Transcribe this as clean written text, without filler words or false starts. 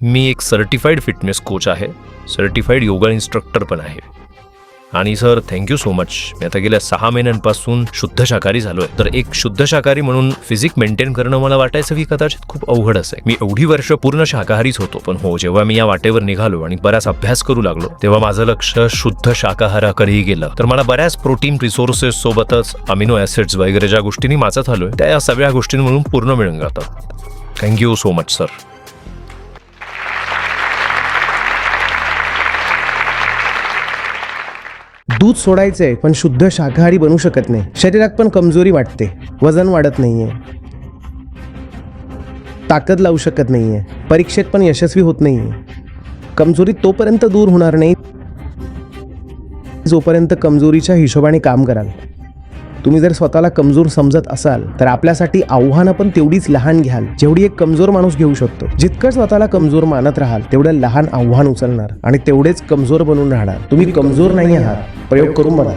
मी एक certified fitness coach आहे, certified yoga instructor पण आहे. आणि सर थँक्यू सो मच. मी आता गेल्या 6 महिन्यांपासून शुद्ध शाकाहारी झालोय. तर एक शुद्ध शाकाहारी म्हणून फिजिक मेंटेन करणं मला वाटायचं की कदाचित खूप अवघड असेल. मी एवढी वर्ष पूर्ण शाकाहारीच होतो, पण हो, जेव्हा मी या वाटेवर निघालो आणि बराच अभ्यास करू लागलो तेव्हा माझं लक्ष शुद्ध शाकाहाराकडेही गेलं. तर मला बऱ्याच प्रोटीन रिसोर्सेस सोबतच अमिनो ऍसिड्स वगैरे ज्या गोष्टींनी वाचत आलोय त्या या सगळ्या गोष्टींमधून पूर्ण मिळून जातात. Thank you so much sir. दूध सोडायचंय पण शुद्ध शाकाहारी बनू शकत नाही. शरीरात पण कमजोरी वाटते, वजन वाढत नाहीये, ताकद लावू शकत नाहीये, परीक्षेत पण यशस्वी होत नाहीये. कमजोरी तोपर्यंत दूर होणार नाही जोपर्यंत कमजोरीच्या हिशोबाने काम कराल. तुम्ही जर स्वतःला कमजोर समजत असाल तर आपल्यासाठी आव्हानं पण तेवढीच लहान घ्याल जेवढी एक कमजोर माणूस घेऊ शकतो. जितकं स्वतःला कमजोर मानत राहाल तेवढं लहान आव्हान उचलणार आणि तेवढेच कमजोर बनून राहणार. तुम्ही कमजोर नाही आहात, प्रयोग करून बघा.